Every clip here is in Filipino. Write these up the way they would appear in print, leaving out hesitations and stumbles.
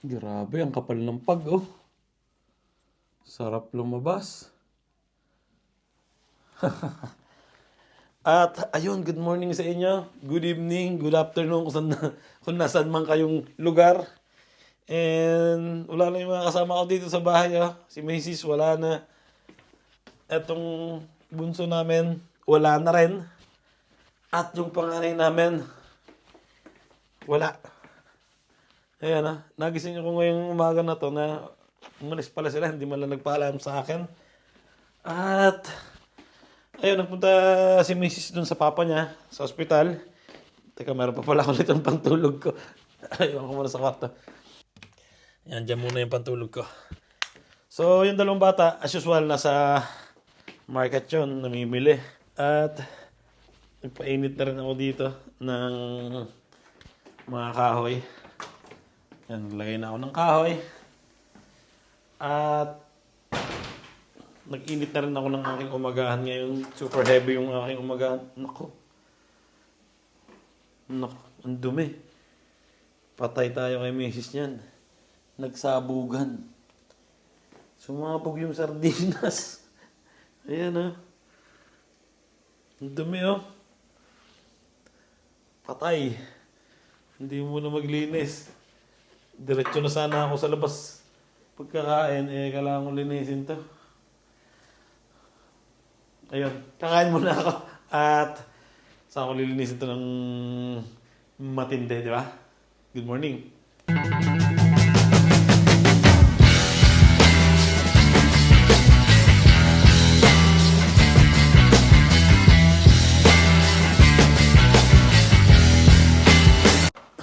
Grabe, ang kapal ng pag, oh. Sarap lumabas. At ayun, good morning sa inyo. Good evening, good afternoon kung nasaan man kayong lugar. And wala na yung mga kasama ko dito sa bahay. Oh. Si Macy's wala na. Etong bunso namin, wala na rin. At yung panganay namin, wala. Ayan nagising ako ngayong umaga na to na umalis pala sila, hindi man lang nagpaalam sa akin. At ayun, nagpunta si Mrs. dun sa papa niya sa ospital. Teka, meron pa pala ako nitong pantulog ko. Ayun ko muna sa kwarto. Yan, dyan muna yung pantulog ko. So, yung dalawang bata, as usual, nasa market yun, namimili. At nagpainit na rin ako dito ng mga kahoy. Yan, naglagay na ako ng kahoy. At nag-init na rin ako ng aking umagahan ngayon. Super heavy yung aking umagahan. Naku, ang dumi. Patay tayo kay misis niyan. Nagsabugan. Sumabog yung sardinas. Ayan ang dumi Patay. Hindi mo na maglinis. Diretso na sana ako sa labas. Pagkakain, kailangan ko linisin to. Ayun, kakain muna ako. At saan ko lilinisin to ng matindi, di ba? Good morning.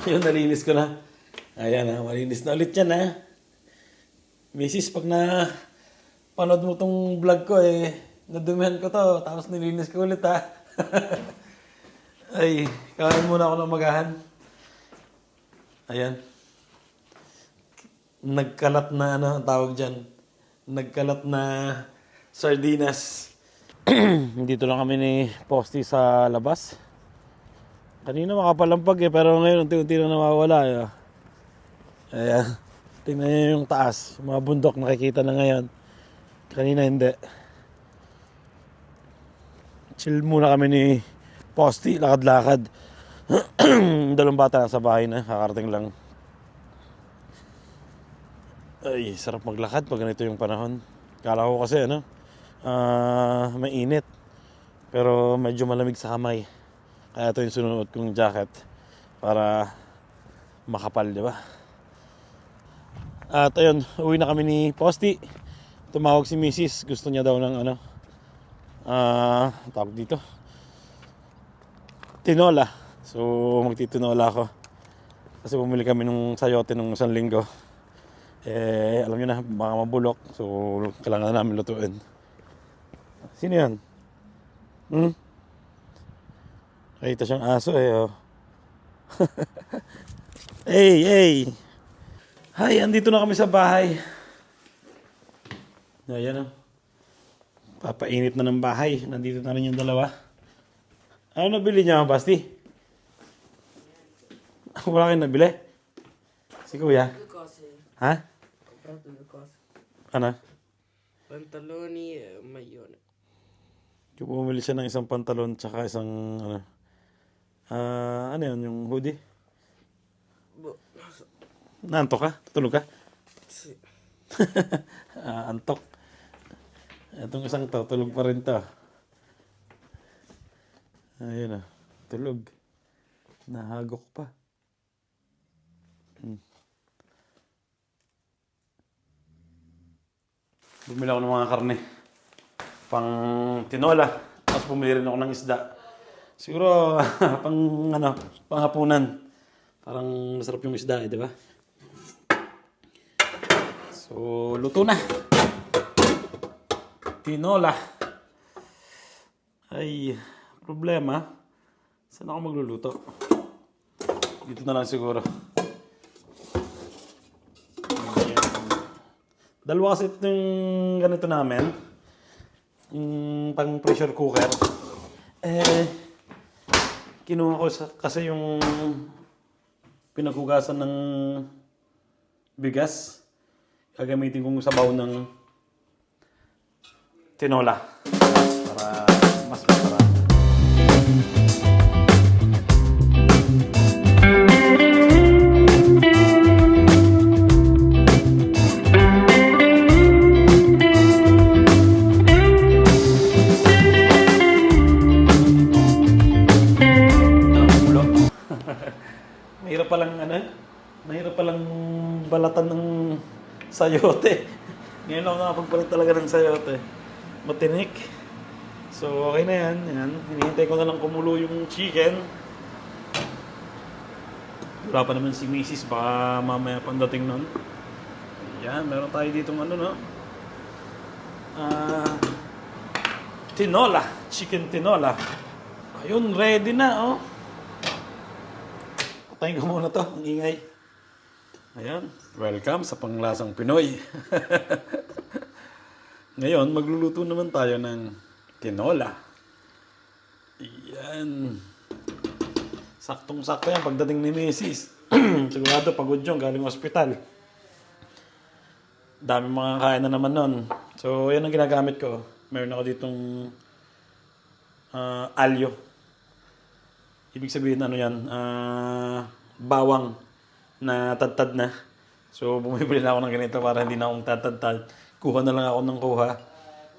Ayun, nalinis ko na. Ayan malinis na ulit yan Mrs., pag na panood mo tong vlog ko nadumihan ko to, tapos nilinis ko ulit Ay, kain muna ako ng magahan. Ayan. Nagkalat na ang tawag dyan. Nagkalat na sardinas. Dito lang kami ni Posty sa labas. Kanina makapalampag pero ngayon unti-unti na nawawala Ayan. Tingnan nyo yung taas. Yung mga bundok nakikita na ngayon. Kanina hindi. Chill muna kami ni Posty. Lakad-lakad. Dalawang bata sa bahay na. Kakarating lang. Ay, sarap maglakad pag ganito yung panahon. Kala ko kasi mainit. Pero medyo malamig sa kamay. Kaya ito yung sinuot kong jacket. Para makapal, di ba? At ayun, uwi na kami ni Posty. Tumawag si Mrs. Gusto niya daw ng tawag dito, tinola. So magtitinola ako. Kasi bumili kami nung sayote nung isang linggo. Alam nyo na, baka mabulok. So kailangan na namin lutuin. Sino yan? Nakita siyang aso Hey! Hi, andito na kami sa bahay. Ayan Papainit na ng bahay. Nandito na rin yung dalawa. Ano nabili niya, Basti? Wala kayong nabili? Si Kuya? Ha? Ano? Pantaloni mayon. Bumili siya ng isang pantalon tsaka isang ano yun, yung hoodie? Naantok ka? Tutulog ka? Antok. Itong isang to, tulog pa rin to. Ayun tulog. Nahagok pa. Bumili ako ng mga karne. Pang tinola. Tapos bumili rin ako ng isda. Siguro, panghapunan. Parang masarap yung isda di ba? So, luto na. Tinola. Ay, problema. Saan ako magluluto? Dito na lang siguro. Dalawa kasi itong ganito namin. Yung pang pressure cooker. Kinuha ko kasi yung pinaghugasan ng bigas. Gagamitin kong sabaw ng tinola para mas masarap. Mahirap palang balatan ng sayote. Ngayon ako nakapagpalit talaga ng sayote. Matinik. So, okay na yan. Hinihintay ko na lang kumulo yung chicken. Wala pa naman si Mrs. Baka mamaya pandating nun. Yan, meron tayo ditong tinola. Chicken tinola. Ayun, ready na, oh. Patayin ko muna to. Ang ingay. Ayan. Welcome sa Panglasang Pinoy. Ngayon, magluluto naman tayo ng tinola. Ayan. Saktong-sakto yan pagdating ni Mrs. Sigurado pagod yung galing ospital. Dami mga kain na naman nun. So, yan ang ginagamit ko. Meron ako ditong alyo. Ibig sabihin yan, bawang na tad-tad na. So, bumibili na ako ng ganito para hindi na akong tad-tad. Kuha na lang ako ng kuha.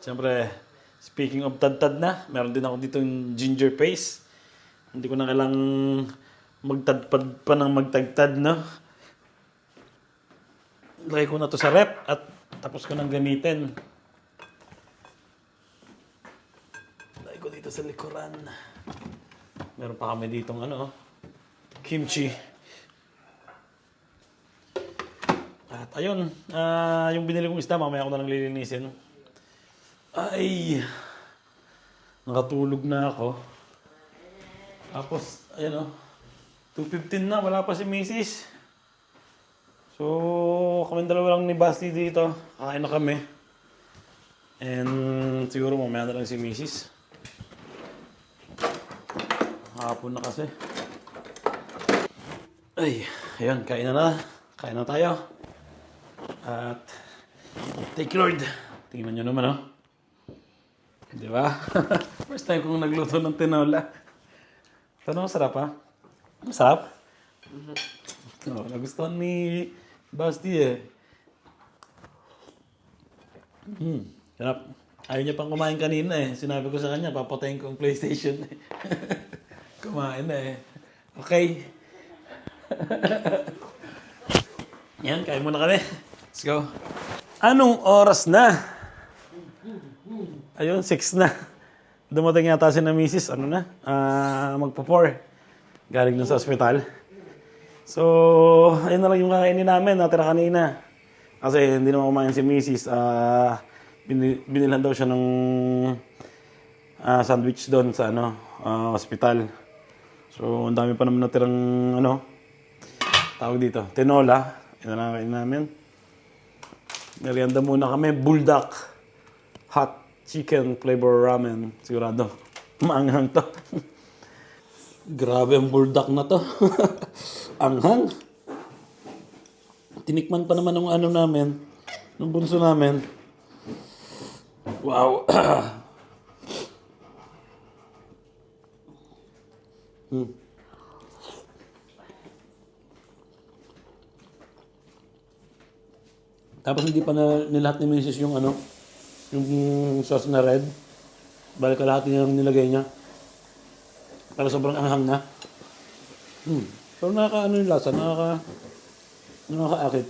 Siyempre, speaking of tad-tad na, meron din ako dito yung ginger paste. Hindi ko na kailang magtadpad pa ng magtagtad, no? Lagay ko na to sa rep at tapos ko nang gamitin. Lagay ko dito sa likuran. Meron pa kami ditong kimchi. At ayun, yung binili kong isda, mamaya ko na lang lilinisin. Ay, nakatulog na ako. Tapos, ayun 2:15 na, wala pa si Mrs. So, kami dalawa lang ni Basti dito. Kain na kami. And siguro mamaya na lang si Mrs. Hapon na kasi. Ay, ayun, kain na. Kain na tayo. At, thank you Lord. Tingnan nyo naman, Di ba? First time kong nagluto ng tinola. Ito masarap, ha? Masarap? Nagustuhan ni Basti, Sarap. Ayaw niya pang kumain kanina, Sinabi ko sa kanya, papatayin ko ang PlayStation, Kumain na, Okay. Yan, kain muna kami. Let's go. Anong oras na? Ayun, 6 na. Dumating yata si na Mrs. Magpo-4. Galing dun sa ospital. So, ayun na lang yung kakainin namin. Natira kanina. Kasi hindi naman kumain si Mrs. Binilhan daw siya ng sandwich doon sa ospital. So, ang dami pa naman natirang tawag dito, tinola. Ito na kain namin. Merienda muna kami. Buldak hot chicken flavor ramen. Sigurado. Maanghang to. Grabe ang buldak na to. Anghang. Tinikman pa naman ng namin. Ng bunso namin. Wow. Tapos hindi pa nilahat ni Mrs. yung yung sauce na red. Balik lahat niya yung nilagay niya. Para sobrang anghang na. Pero yung lasa, nakakaakit.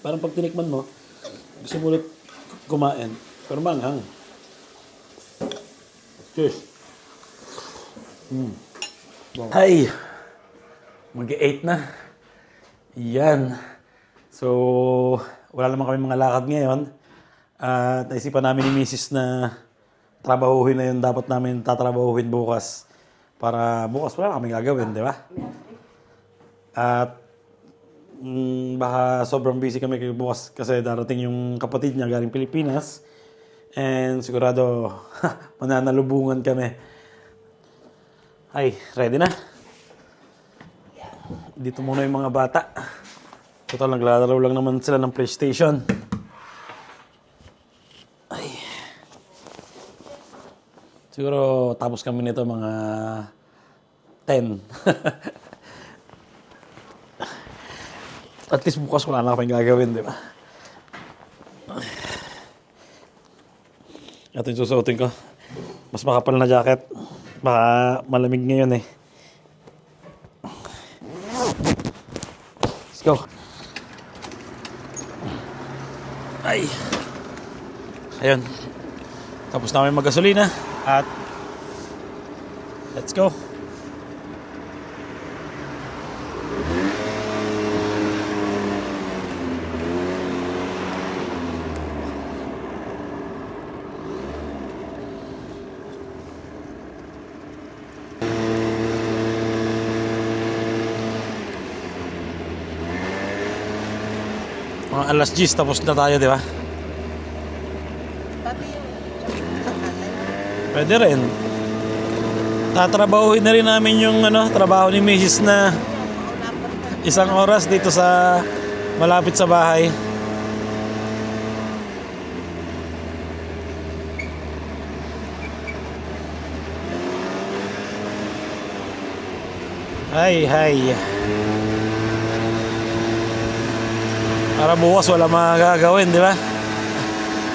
Parang pag tinikman mo, gusto mo ulit kumain. Pero manghang. Cheers. Wow. Ay! Mag-8 na. Yan. So, wala naman kami mga lakad ngayon. At naisipan namin ni Mrs. na trabahuhin na yun dapat namin tatrabahuhin bukas. Para bukas wala kami gagawin, di ba? At baka sobrang busy kami bukas kasi darating yung kapatid niya galing Pilipinas. And sigurado mananalubungan kami. Ay, ready na? Dito muna yung mga bata. Total, naglalaro lang naman sila ng PlayStation. Ay. Siguro tapos kami nito mga 10. At least bukas wala na kaming gagawin, di ba? Ito yung susuotin ko. Mas makapal na jacket. Baka malamig ngayon eh. Let's go. Ay. Ayun. Tapos na kami maggasolina. At let's go. Mga alas 10 tapos na tayo, di ba? Pati yung Pwede rin. Tatrabahuhin na rin namin yung trabaho ni Mrs. na isang oras dito sa malapit sa bahay. Hay. Para bukas wala magagawin, di ba?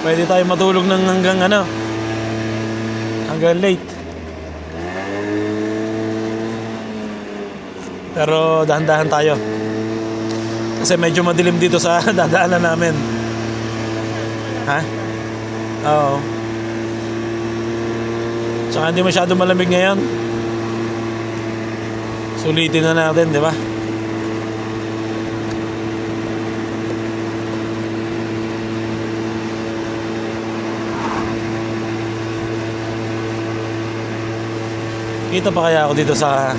Pwede tayo matulog ng hanggang late. Pero dahan-dahan tayo. Kasi medyo madilim dito sa dadaanan namin. Ha? Oo. Tsaka hindi masyado malamig ngayon. Sulitin na natin, di ba? Kita pa kaya ako dito sa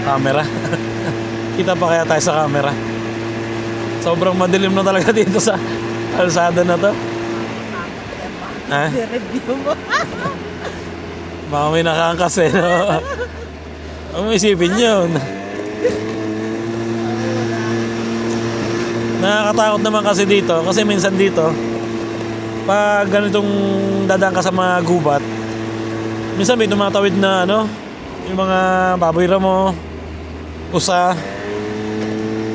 camera? Kita pa kaya tayo sa camera? Sobrang madilim na talaga dito sa kalsada na to. Ha? review mo. Baka may nakangkas eh, no? Huwag mo isipin yun. Nakakatakot naman kasi dito. Kasi minsan dito, pag ganitong dadaan ka sa mga gubat, minsan may tumatawid na yung mga baboy ramo, pusa.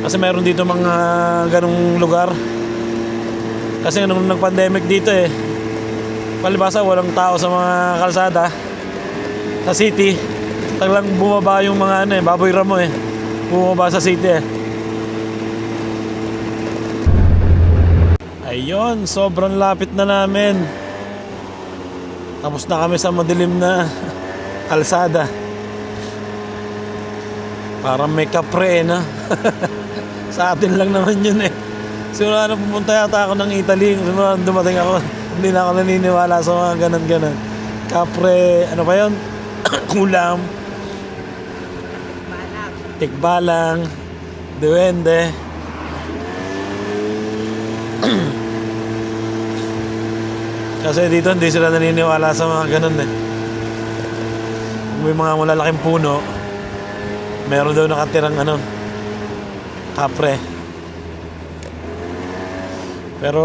Kasi meron dito mga ganong lugar. Kasi nung nag-pandemic dito palibasa walang tao sa mga kalsada sa city. Taglang bumaba yung mga baboy ramo bumaba sa city Ayun, sobrang lapit na namin. Tapos na kami sa madilim na kalsada. Parang may kapre Sa atin lang naman yun Siguro pumunta yata ako ng Italy. Siguro dumating ako, hindi na ako naniniwala sa mga ganon-ganon. Kapre, ano ba yun? Kulam, tikbalang, duwende. Kasi dito hindi sila naniniwala sa mga ganon May mga malalaking puno, meron daw nakatirang kapre. Pero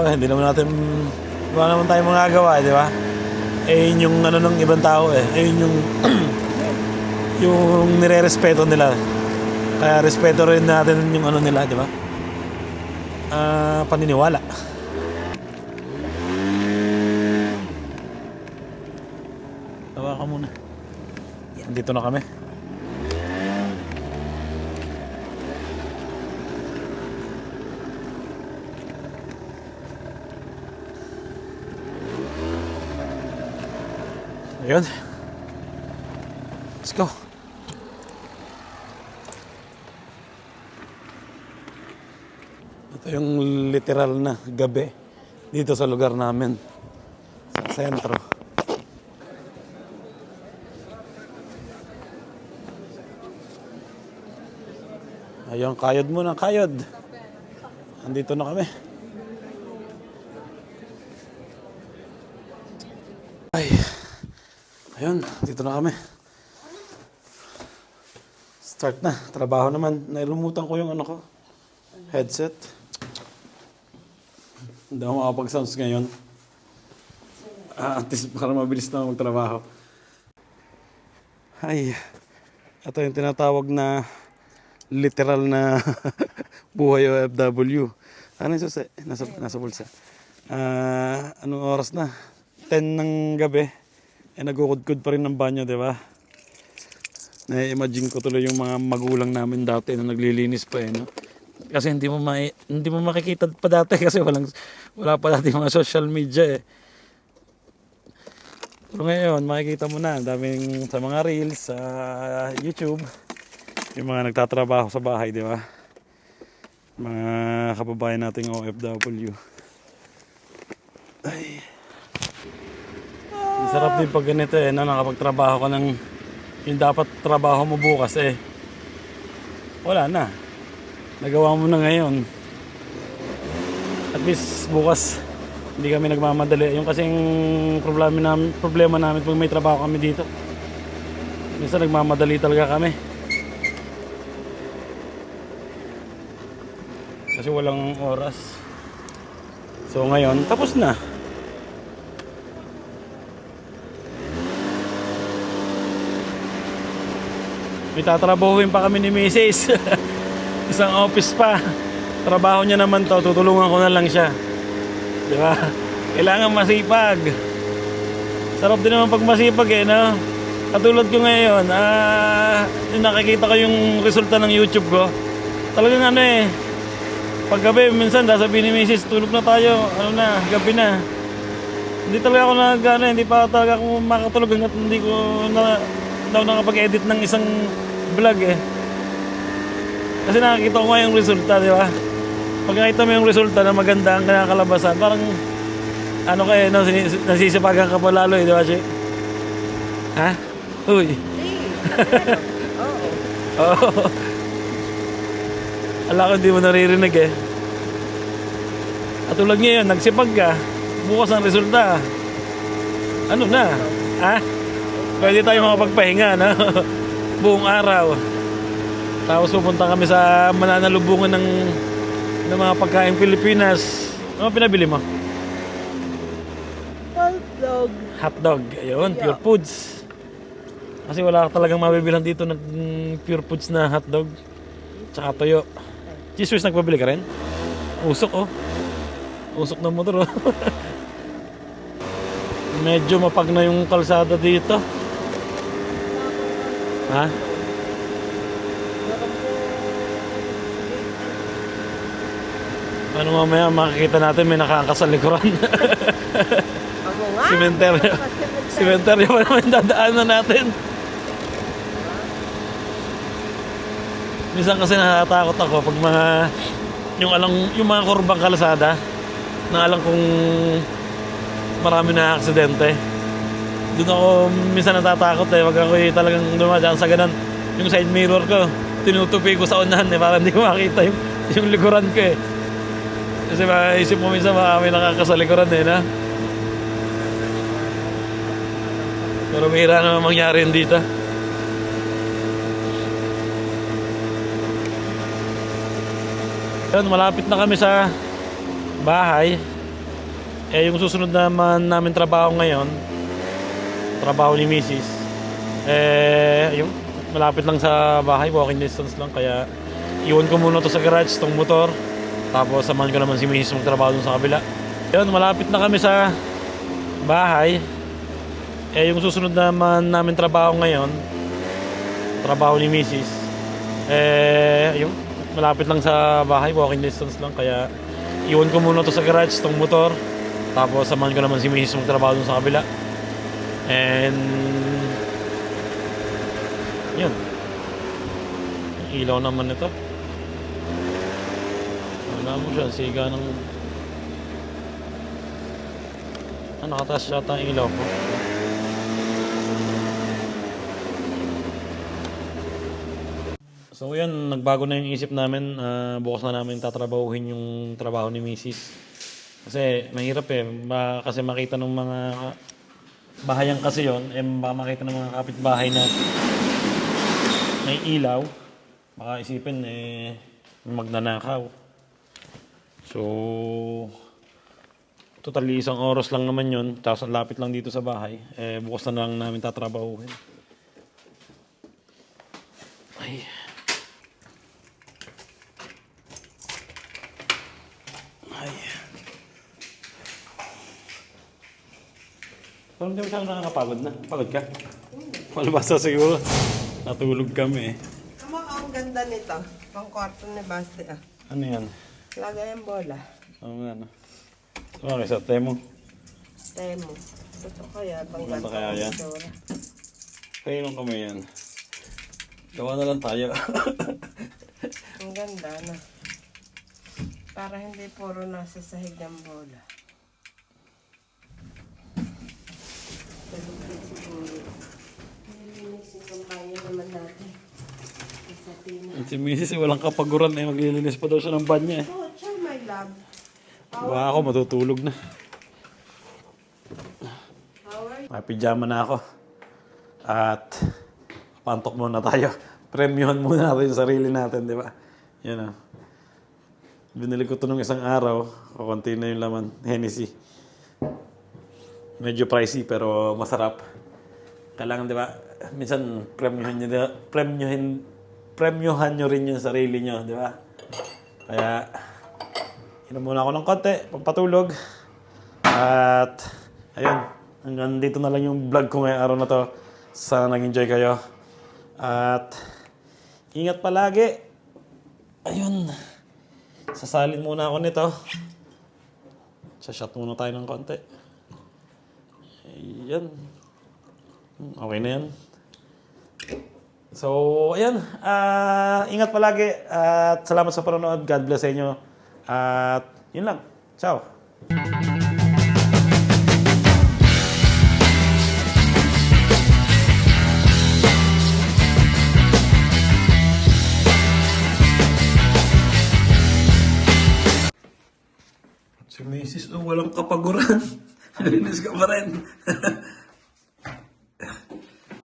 hindi naman natin, wala naman tayong magagawa, di ba? Yun yung ng ibang tao yun yung yung nire-respeto nila. Kaya respeto rin natin yung nila, di ba? Paniniwala. Tawa ka muna. Dito na kami. Ayun. Let's go. Ito yung literal na gabi dito sa lugar namin. Sa sentro. Ayun, kayod muna, kayod. Andito na kami. Ayun, dito na kami. Start na. Trabaho naman. Nailumutan ko yung ko. headset. Hindi ako makapag-sounds ngayon. At least para mabilis na magtrabaho. Ay, ito yung tinatawag na literal na buhay OFW. Ano yung susi? Nasa bulsa. Anong oras na? 10 ng gabi. Nagkukudkud pa rin ng banyo, di ba? Na-imagine ko tuloy yung mga magulang namin dati na naglilinis pa no? Kasi hindi mo makikita pa dati kasi wala pa dati mga social media Pero ngayon, makikita mo na daming sa mga reels sa YouTube yung mga nagtatrabaho sa bahay, di ba? Mga kababayan nating OFW. Ay. Ang sarap din pag ganito nakapagtrabaho ka ng yung dapat trabaho mo bukas wala na. Nagawa mo na ngayon. At least bukas hindi kami nagmamadali. Yung kasing problema namin pag may trabaho kami dito. Minsan nagmamadali talaga kami. Kasi walang oras. So ngayon, tapos na. May tatrabahuin pa kami ni Mrs. Isang office pa. Trabaho niya naman to, tutulungan ko na lang siya. Di ba? Kailangan masipag. Sarap din naman pag masipag no? Katulad ko ngayon, nakikita ko yung resulta ng YouTube ko. Talagang paggabi, minsan sasabihin ni Mrs. tulog na tayo, gabi na. Hindi talaga ako hindi pa talaga ako makatulog hanggat hindi ko nakapag-edit ng isang vlog Kasi nakikita ko nga yung resulta, di ba? Pag nakita mo yung resulta na maganda ang kinakalabasan, parang nasisipagan ka pa lalo di ba, Che? Ha? Uy. Oo. Ala ko hindi mo naririnig At tulad ngayon, nagsipag ka, bukas ang resulta. Ano na? Ha? Pwede tayo makapagpahinga, no? Buong araw. Tapos pupunta kami sa mananalubungan ng mga pagkain Pilipinas. Ano pinabili mo? Hotdog. Hotdog. Ayun, Pure Foods. Kasi wala talagang mabibilang dito ng Pure Foods na hotdog. Tsaka toyo. Cheese whiz nagpabili ka rin? Usok Usok ng motor Medyo mapag na yung kalsada dito. Ha? Ano mamaya makikita natin may nakakasal likuran. Ako nga. Cemetery pa naman dadaanan natin. Minsan kasi natatakot ako pag yung mga kurbang kalsada na alam kong marami na aksidente. Doon ako minsan natatakot wag ako talagang dumadaan sa ganun. Yung side mirror ko tinutupi ko sa unahan para hindi ko makita yung likuran ko Kasi maisip mo minsan may nakakasalikuran na. Pero mahira naman mangyari yun dito. Yun, malapit na kami sa bahay. Yung susunod naman namin trabaho ngayon, trabaho ni Mrs. Yung malapit lang sa bahay, walking distance lang. Kaya iwan ko muna to sa garage, tong motor. Tapos samahan ko naman si Mrs. magtrabaho dun sa kabila. Yun, malapit na kami sa bahay. Yung susunod naman namin trabaho ngayon, trabaho ni Mrs. Yung malapit lang sa bahay, walking distance lang. Kaya iwan ko muna to sa garage, tong motor. Tapos samahan ko naman si Mrs. magtrabaho dun sa kabila. And yun, ilaw naman ito. Wala mo siya, siga ng nakataas yata ang ilaw ko. So yan, nagbago na yung isip namin. Bukas na namin tatrabahuhin yung trabaho ni Mrs. Kasi mahirap kasi makita ng mga bahayan kasi yon, makita ng mga kapitbahay na may ilaw. Baka isipin magnanakaw. So, totally isang oras lang naman yun. Tapos ang lapit lang dito sa bahay. Bukas na lang namin tatrabahuhin. Ay. Ay. Parang di mo siya nakakapagod na. Pagod ka? Malabasa siguro. Natulog kami eh. Ang ganda nito. Pang kwarto ni Basti ah. Ano yan? Lagay ang bola. Ano yan? Okay, sa temo. Temo. Ito kaya, pang Maganda ganda kaya yan? Kailan kami yan? Gawa na lang tayo. Ang ganda na. Para hindi puro nasa sahig ng bola. Talupin siguro. Nilinis yung kampanya naman natin. Sa tina. Si Mrs. walang kapaguran eh. Maglilinis pa daw siya ng banyo eh. Oh, sure, my love. Baka ako matutulog na. How are you? May pijama na ako. At pantok muna tayo. Premyohan muna natin yung sarili natin, di ba? Yan o. Binili ko ito nung isang araw. Kukunti na yung laman. Hennessy. Medyo pricey pero masarap. Kailangan, di ba? Minsan premyohan nyo rin yung sarili nyo, di ba? Kaya inom muna ako ng konti, pampatulog. At ayun, hanggang dito na lang yung vlog ko ngayong araw na to. Sana nag-enjoy kayo. At ingat palagi. Ayun. Sasalin muna ako nito. Sa-shot muna tayo ng konti. Ayan. Okay na yan. So, ayan. Ingat palagi. At salamat sa panonood. God bless sa inyo. At yun lang. Ciao. Si Mrs. walang kapaguran. Linis ka pa rin.